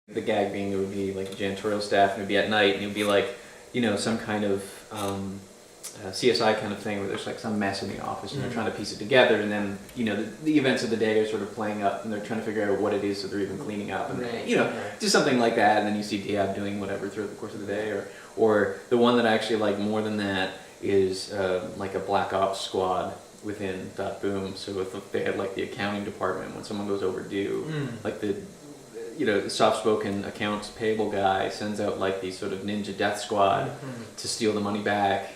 The gag being there would be like janitorial staff, and it would be at night, and it would be like, some kind of CSI kind of thing where there's like some mess in the office and they're trying to piece it together, and then the events of the day are sort of playing up and they're trying to figure out what it is, so they're even cleaning up, and just something like that. And then you see Diab doing whatever throughout the course of the day, or the one that I actually like more than that is like a black ops squad within Dot Boom. So if they had like the accounting department, when someone goes overdue, like the soft-spoken accounts payable guy sends out like these sort of ninja death squad to steal the money back,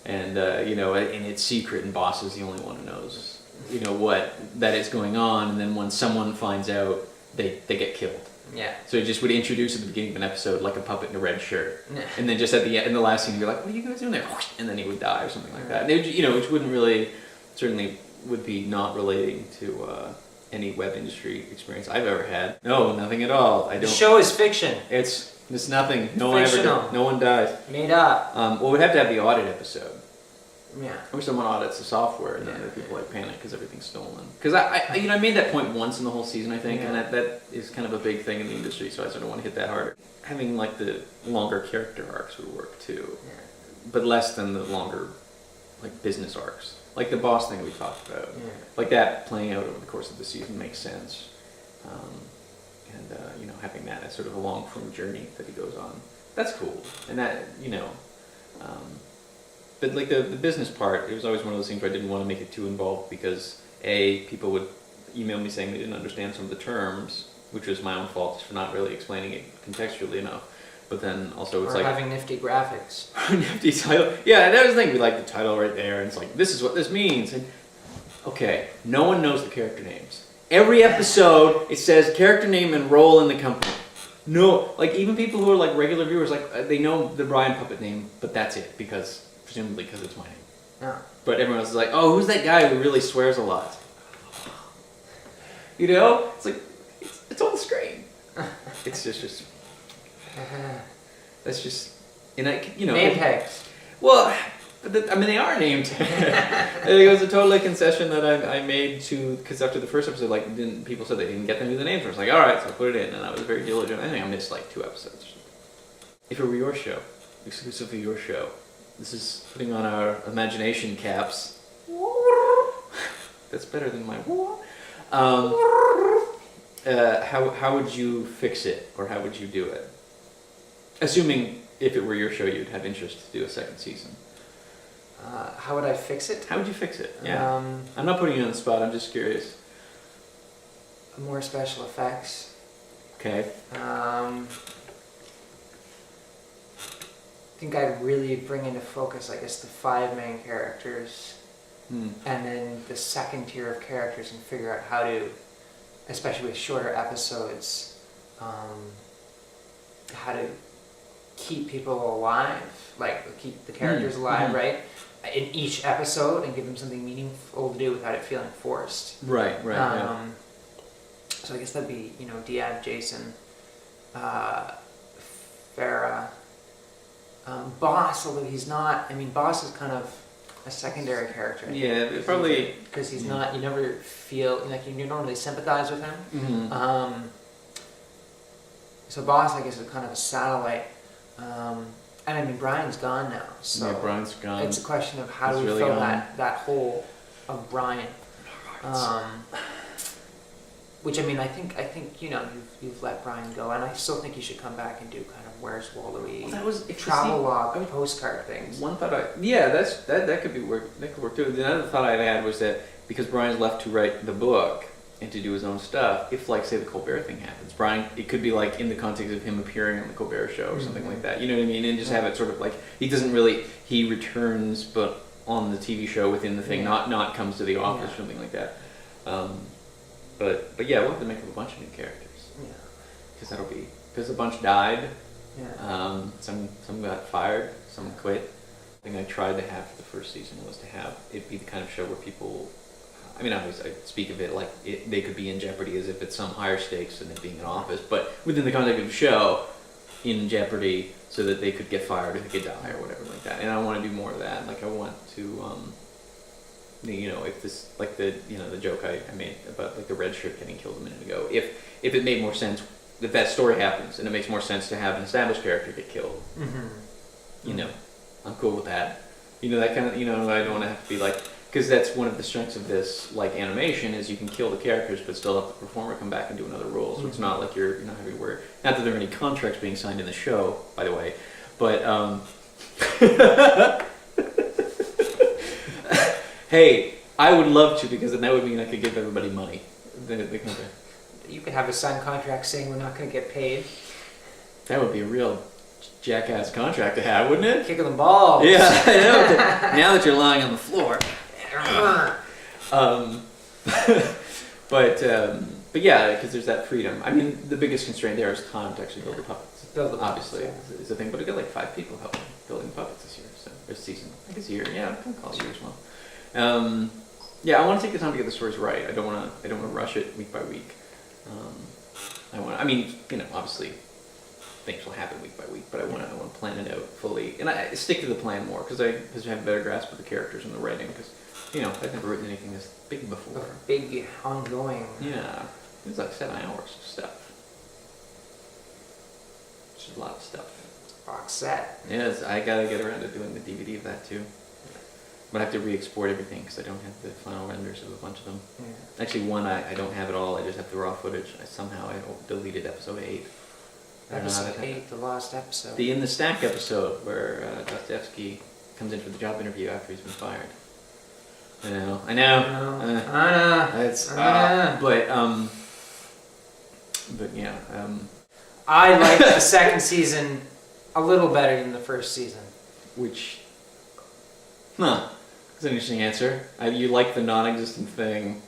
and and it's secret, and boss is the only one who knows what that is going on, and then when someone finds out, they get killed. Yeah. So it just would introduce at the beginning of an episode like a puppet in a red shirt, and then just at the end, in the last scene, you're like, "What are you guys doing there?" And then he would die or something like that. They, which wouldn't really, certainly would be not relating to any web industry experience I've ever had. No, nothing at all. I don't. The show is fiction. It's nothing. No Fictional. one ever. No one dies. Made up. Well, we'd have to have the audit episode. Yeah. Or someone audits the software, and then the people like panic because everything's stolen. Because I made that point once in the whole season, I think, and that is kind of a big thing in the industry. So I sort of want to hit that harder. Having like the longer character arcs would work too, but less than the longer like business arcs. Like the boss thing we talked about, like that playing out over the course of the season makes sense, and having that as sort of a long-form journey that he goes on, that's cool. And that but like the business part, it was always one of those things where I didn't want to make it too involved because people would email me saying they didn't understand some of the terms, which was my own fault for not really explaining it contextually enough. But then also it's or like having nifty graphics. nifty title. Yeah, that was the thing. We like the title right there, and it's like, this is what this means. And okay, no one knows the character names. Every episode it says character name and role in the company. No, like even people who are like regular viewers, like they know the Brian Puppet name, but that's it, presumably because it's my name. Yeah. But everyone else is like, oh, who's that guy who really swears a lot? It's like it's on the screen. It's just. That's just, name tags. Well, but they are name tags. I think it was a total concession that I made because after the first episode, people said they didn't get them to the names. I was like, all right, so I put it in, and I was very diligent. I think I missed like 2 episodes. If it were your show, exclusively your show, this is putting on our imagination caps. That's better than my. How would you fix it, or how would you do it? Assuming if it were your show, you'd have interest to do a second season. How would I fix it? How would you fix it? Yeah. I'm not putting you on the spot. I'm just curious. More special effects. Okay. I think I'd really bring into focus, I guess, the 5 main characters, and then the second tier of characters, and figure out how to, especially with shorter episodes, how to keep people alive, like keep the characters alive, right? In each episode, and give them something meaningful to do without it feeling forced. Right. So I guess that'd be, Diab, Jason, Farah, Boss, although he's not, Boss is kind of a secondary character. Yeah, probably. Because he's not, you never feel, like you don't really sympathize with him. Mm-hmm. So Boss, I guess, is kind of a satellite. And Brian's gone now, so yeah, Brian's gone. it's a question of how do we really fill that hole of Brian. Which I think you've let Brian go, and I still think you should come back and do kind of Where's Wallowy, travel log, postcard things. One thought that could be work. That could work too. The other thought I had was that because Brian's left to write the book and to do his own stuff, if say the Colbert thing happens, Brian, it could be like in the context of him appearing on the Colbert Show or something like that. You know what I mean? And just have it sort of like he returns, but on the TV show within the thing, not comes to the office or something like that. But yeah, we'll have to make up a bunch of new characters. Yeah. Because a bunch died. Yeah. Some got fired. Some quit. The thing I tried to have for the first season was to have it be the kind of show where people. I speak of it like they could be in jeopardy as if it's some higher stakes than it being an office, but within the context of the show, in jeopardy, so that they could get fired or they could die or whatever like that. And I want to do more of that. Like I want to, if this the joke I made about like the red shirt getting killed a minute ago. If it made more sense if that story happens, and it makes more sense to have an established character get killed. You know, I'm cool with that. You know, that kind of, you know, I don't want to have to be like, because that's one of the strengths of this, like, animation, is you can kill the characters, but still have the performer come back and do another role. So it's not like you're not having to worry. Not that there are any contracts being signed in the show, by the way, but hey, I would love to, because then that would mean I could give everybody money. The contract. You could have a signed contract saying we're not going to get paid. That would be a real jackass contract to have, wouldn't it? Kicking the balls. Yeah, I know. Now that you're lying on the floor. But yeah, because there's that freedom. I mean, the biggest constraint there is time to actually build the puppets. Build the puppets, obviously, is the thing. But I got like 5 people helping building puppets this year, so this season. I guess a year. Yeah, I can call it a year as well. Yeah, I want to take the time to get the stories right. I don't want to rush it week by week. I mean, you know, obviously things will happen week by week, but I want to plan it out fully, and I stick to the plan more because I have a better grasp of the characters and the writing. Because, you know, I've never written anything this big before. Big ongoing. Yeah, it was like 7 hours of stuff. It's a lot of stuff. Box set. Yes, I gotta get around to doing the DVD of that too. But I have to re-export everything because I don't have the final renders of a bunch of them. Yeah. Actually, one I don't have at all. I just have the raw footage. I deleted episode 8. Episode 8, the lost episode. The In the Stack episode where Dostoevsky comes in for the job interview after he's been fired. I know. But yeah. I liked the second season a little better than the first season. Which, that's an interesting answer. You like the non-existent thing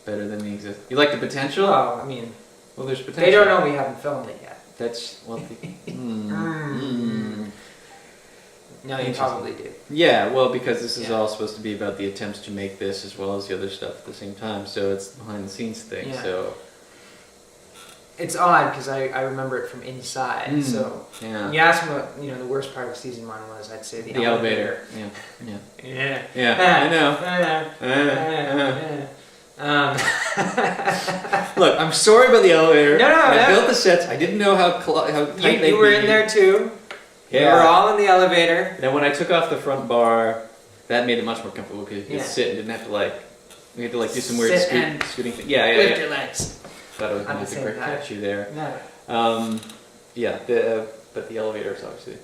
better than the exist. You like the potential? Well, I mean, there's potential. They don't know we haven't filmed it yet. That's well. No, you probably do. Yeah, well, because this is all supposed to be about the attempts to make this as well as the other stuff at the same time, so it's behind the scenes thing. Yeah. So it's odd because I remember it from inside. So when you ask me what the worst part of season 1 was, I'd say the elevator. Yeah. I know. Look, I'm sorry about the elevator. No. I built the sets. I didn't know how tight they were. You were in there too. Yeah. We were all in the elevator. Then when I took off the front bar, that made it much more comfortable because you could sit and didn't have to we had to do some weird scooting thing. Lift your legs. Thought I was going to catch you there. No. But the elevator is obviously,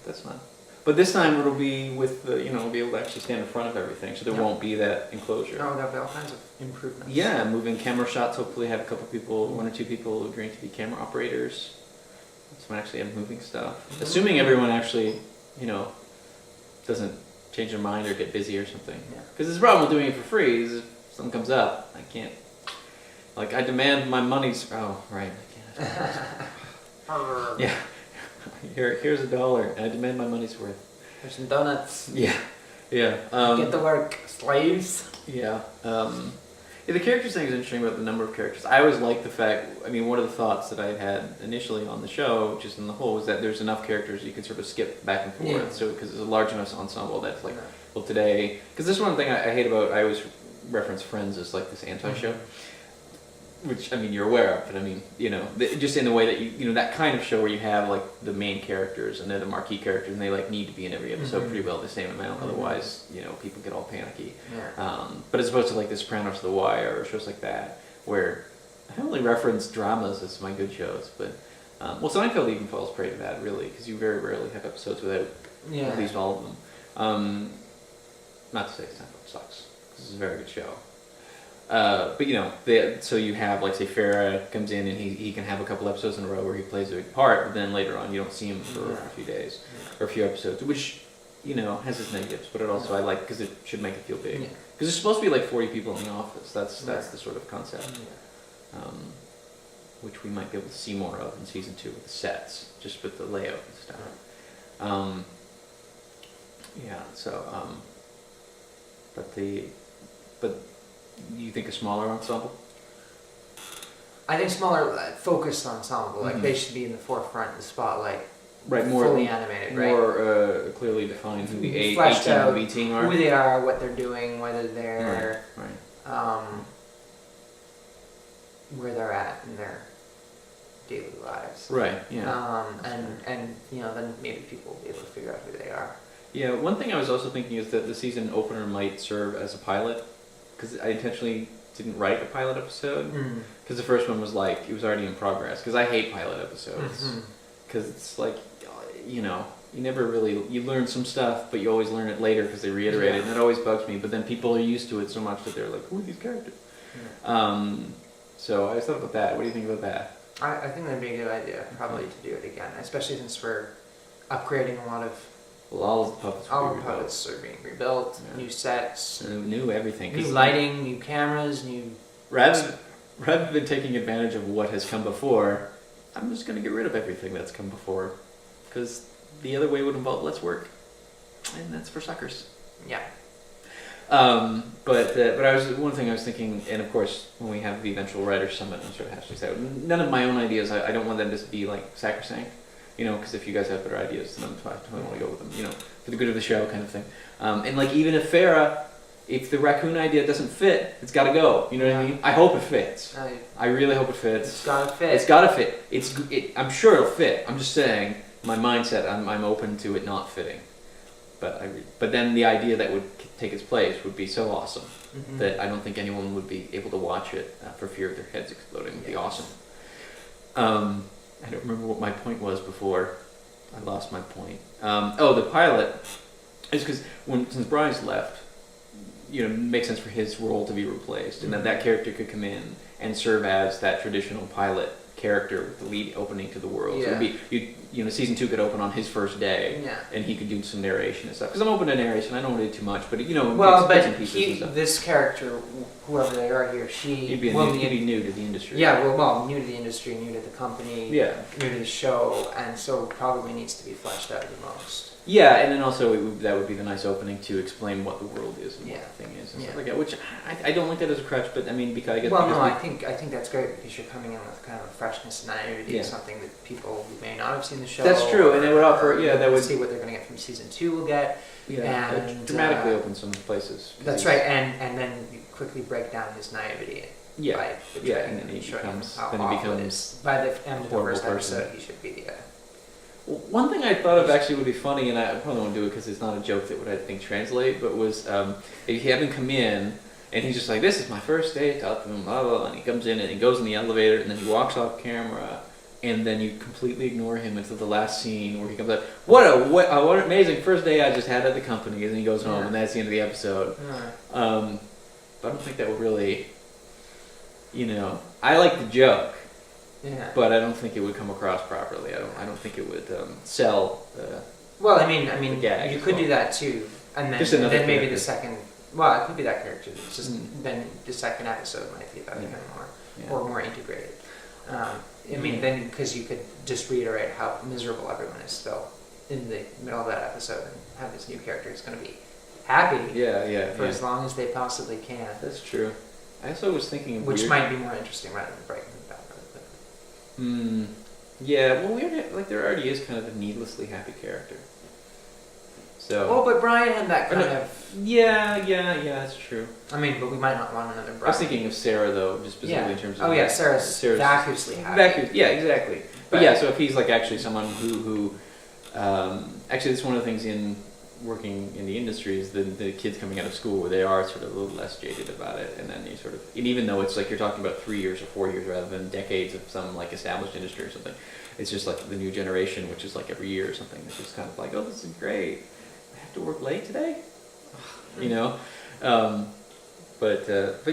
that's fine. But this time it'll be with we'll be able to actually stand in front of everything, so there won't be that enclosure. No, there'll be all kinds of improvements. Yeah, moving camera shots. Hopefully, have a couple people, 1 or 2 people agreeing to be camera operators. So we actually have moving stuff. Assuming everyone actually, doesn't change their mind or get busy or something. Because there's a problem with doing it for free. Is if something comes up, I can't. I demand my money's. Oh, right. I can't. Yeah. Here's $1, and I demand my money's worth. There's some donuts. Yeah. Get to work, slaves. Yeah. The characters thing is interesting about the number of characters. I always like the fact, one of the thoughts that I had initially on the show, just in the whole, was that there's enough characters you can sort of skip back and forth. Yeah. So, because it's a large enough ensemble that's well, today, because this is one thing I hate about, I always reference Friends as this anti-show. Which, you're aware of, but just in the way that that kind of show where you have, the main characters, and they're the marquee characters, and they, need to be in every episode pretty well the same amount, otherwise, people get all panicky. Yeah. But as opposed to, The Sopranos or The Wire, or shows like that, where I only reference dramas as my good shows, but, Seinfeld even falls prey to that, really, because you very rarely have episodes without at least all of them. Not to say Seinfeld sucks, because it's a very good show. But so you have say Farrah comes in and he can have a couple episodes in a row where he plays a big part, but then later on you don't see him for a few days or a few episodes, which has its negatives, but it also I like because it should make it feel big. Because there's supposed to be 40 people in the office. That's the sort of concept, which we might be able to see more of in season 2 with the sets, just with the layout and stuff. But you think a smaller ensemble? I think smaller, focused ensemble. They should be in the forefront, the spotlight. Right, more fully animated, right? More clearly defined who the A team and B team are. Who they are, what they're doing, whether they're where they're at in their daily daily lives. Right. Yeah. And then maybe people will be able to figure out who they are. Yeah. One thing I was also thinking is that the season opener might serve as a pilot, because I intentionally didn't write a pilot episode, because the first one was like it was already in progress. Because I hate pilot episodes, because it's like, you never really you learn some stuff, but you always learn it later because they reiterate it, and it always bugs me. But then people are used to it so much that they're like, who are these characters? Yeah. So I always thought about that. What do you think about that? I think that'd be a good idea, probably, to do it again, especially since we're upgrading a lot of. Well, all of the puppets are being rebuilt, new sets, new everything, new lighting, new cameras, new. Rather than taking advantage of what has come before, I'm just going to get rid of everything that's come before, because the other way would involve less work, and that's for suckers. Yeah. But one thing I was thinking, and of course when we have the eventual writers summit, I'm sort of hashtags out. None of my own ideas. I don't want them to be like sacrosanct, because if you guys have better ideas, then I'm totally want to go with them, for the good of the show, kind of thing. And like even if if the raccoon idea doesn't fit, it's got to go. You know what I mean? I hope it fits. I really hope it fits. It's gotta fit. It's gotta fit. I'm sure it'll fit. I'm just saying, my mindset. I'm open to it not fitting. But then the idea that would take its place would be so awesome that I don't think anyone would be able to watch it for fear of their heads exploding. It would be awesome. I don't remember what my point was before. I lost my point. The pilot is because since Brian's left, it makes sense for his role to be replaced, and that character could come in and serve as that traditional pilot character with the lead opening to the world. So it'd be, season 2 could open on his first day, and he could do some narration and stuff. Because I'm open to narration, I don't want to do too much, but bits and pieces and stuff. This character, whoever they are, he or she, he'd be new to the industry. Yeah, well, new to the industry, new to the company, new to the show, and so probably needs to be fleshed out the most. Yeah, and then also that would be the nice opening to explain what the world is and what the thing is and stuff like that. Which I don't like that as a crutch, but I mean because I guess. Well, no, I think that's great because you're coming in with kind of a freshness and naivety, something that people who may not have seen the show. That's true, and it would offer that would see what they're going to get from season 2. Will get and dramatically open some places. That's right, and then you quickly break down his naivety. By and then he becomes by the end of the first episode, he should be. One thing I thought of actually would be funny, and I probably won't do it because it's not a joke that would, I think, translate, but was if you have him come in, and he's just like, this is my first day, talk to him, blah, blah, blah, and he comes in and he goes in the elevator, and then he walks off camera, and then you completely ignore him until the last scene where he comes out, what an amazing first day I just had at the company, and then he goes home, and that's the end of the episode. But I don't think that would really, I like the joke. Yeah. But I don't think it would come across properly. I don't think it would sell. Well, I mean, you could do that too, and then maybe the second. Well, it could be that character. It's just then the second episode might be about him more, or more integrated. I mean, then because you could just reiterate how miserable everyone is still in the middle of that episode, and have this new character is going to be happy. For as long as they possibly can. That's true. I also was thinking, which might be more interesting rather than breaking. Yeah, well, there already is kind of a needlessly happy character. So. Well, but Brian had that kind of. Yeah, that's true. I mean, but we might not want another Brian. I was thinking of Sarah though, just specifically in terms of. Sarah's vacuously happy. Yeah, exactly. But so if he's like actually someone who actually it's one of the things in working in the industry is the kids coming out of school where they are sort of a little less jaded about it, and then you sort of, and even though it's like you're talking about 3 years or 4 years rather than decades of some like established industry or something, it's just like the new generation, which is like every year or something, it's just kind of like, oh, this is great, I have to work late today, but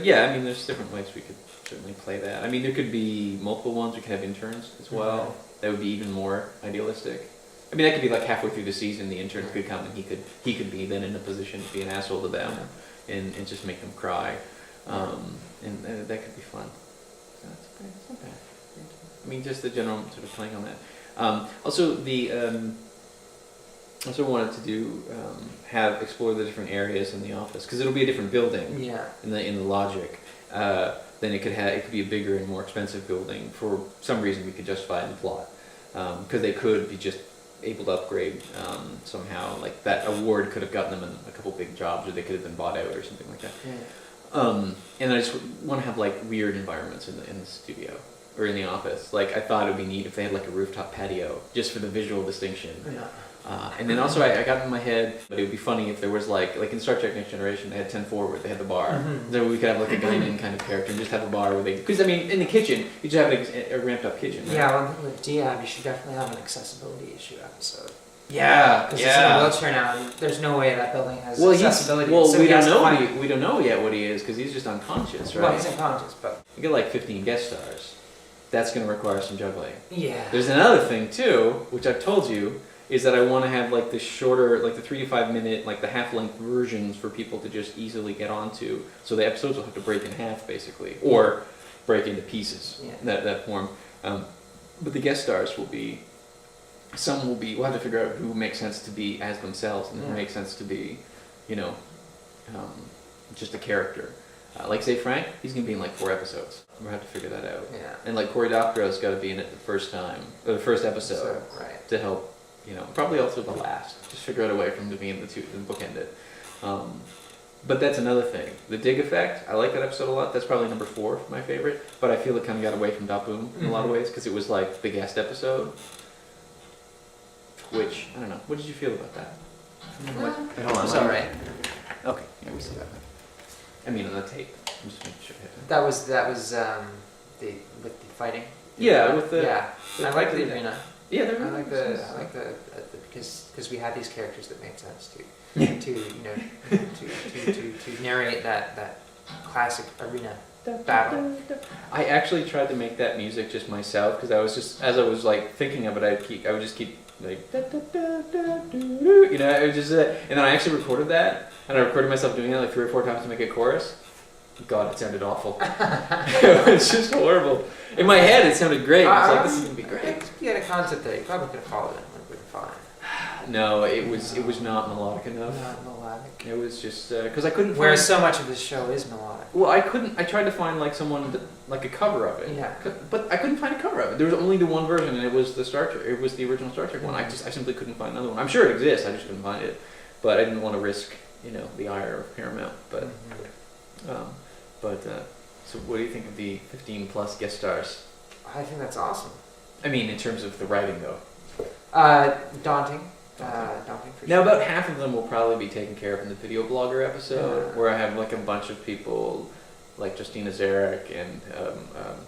yeah, I mean there's different ways we could certainly play that. I mean there could be multiple ones, we could have interns as well, that would be even more idealistic. I mean, that could be like halfway through the season, the interns could come and he could be then in a position to be an asshole to them and just make them cry. And that could be fun. So that's not bad. I mean, just the general sort of playing on that. Also, I also wanted to do explore the different areas in the office because it'll be a different building. Yeah. In the logic, then it could be a bigger and more expensive building for some reason we could justify in the plot because they could be just able to upgrade somehow, like that award could have gotten them a couple big jobs, or they could have been bought out or something like that. And I just want to have like weird environments in the studio, or in the office. Like I thought it would be neat if they had like a rooftop patio just for the visual distinction. Yeah. And then also I got in my head, but it would be funny if there was like in Star Trek Next Generation they had 10 Forward, they had the bar. Mhm. So we could have like a dine-in kind of character and just have a bar where they, because I mean in the kitchen you just have a ramped up kitchen. Right? Yeah, well, with Diab, you should definitely have an accessibility issue episode. Yeah, Because he's in a wheelchair now, and there's no way that building has accessibility. Well, so we he has don't to know. find- We don't know yet what he is because he's just unconscious, right? Well, he's unconscious, but You get like 15 guest stars. That's going to require some juggling. yeah. There's another thing too, which I've told you, is that I want to have like the shorter, like the 3 to 5 minute, like the half-length versions for people to just easily get onto. So the episodes will have to break in half basically, or break into pieces. Yeah. That form. But the guest stars will be. Some will be. We'll have to figure out who makes sense to be as themselves, and who Yeah. makes sense to be, just a character. Like say Frank, he's gonna be in like 4 episodes. We'll have to figure that out. Yeah. And like Cory Doctorow's got to be in it the first time, or the first episode, So, right. to help. Probably also the last. Just figure out a way for him to be in the bookend it. But that's another thing. The dig effect, I like that episode a lot. That's probably number 4 for my favorite. But I feel it kind of got away from Da Boom in a lot of ways because it was like the guest episode. Which, I don't know. What did you feel about that? Wait, hold on. It's all right. Okay, yeah, we see that. I mean, on the tape. I'm just making sure I hit that. That was the with the fighting. Yeah, with the. Yeah, the I like the fighting. arena. Yeah, they're I like really the nice. I like the because we had these characters that made sense to Yeah. to narrate that classic arena battle. I actually tried to make that music just myself because I was just, as I was like thinking of it, I would just keep like da, da, da, da, doo, doo, it was just and then I actually recorded that and I recorded myself doing it like 3 or 4 times to make a chorus. God, it sounded awful. It was just horrible. In my head, it sounded great. I was like, this is gonna be great. If you had a concept there, you probably could have followed it. It would have been fine. No, it was not melodic enough. Not melodic. It was just because I couldn't find. Whereas so much of this show is melodic. Well, I couldn't. I tried to find like like a cover of it. Yeah. But I couldn't find a cover of it. There was only the one version, and it was the Star Trek. It was the original Star Trek one. I simply couldn't find another one. I'm sure it exists. I just couldn't find it. But I didn't want to risk, the ire of Paramount. But, so what do you think of the 15 plus guest stars? I think that's awesome. I mean, in terms of the writing, though. Daunting. Daunting for Now, sure. about half of them will probably be taken care of in the video blogger episode, Yeah. where I have like a bunch of people, like Justina Zarek and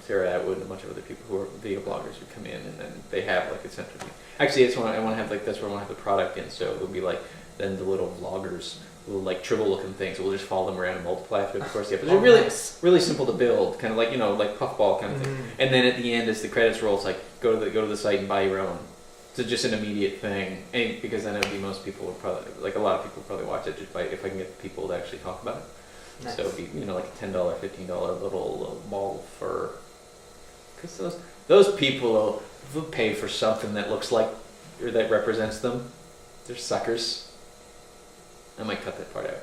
Sarah Atwood and a bunch of other people who are video bloggers who come in, and then they have like a central thing. Actually, it's when I want to have that's where I want to have the product in. So it'll be like then the little vloggers, little like triple looking things. So we'll just follow them around and multiply through the course of the episode. They're Nice. really simple to build, kind of like like puffball kind of thing. And then at the end, as the credits roll, it's like go to the site and buy your own. So just an immediate thing, and because I know most people would probably, like a lot of people would probably watch it just if I can get people to actually talk about it. Nice. So it'd be like a $10, $15 little ball of fur. Because those people will pay for something that looks like or that represents them. They're suckers. I might cut that part out.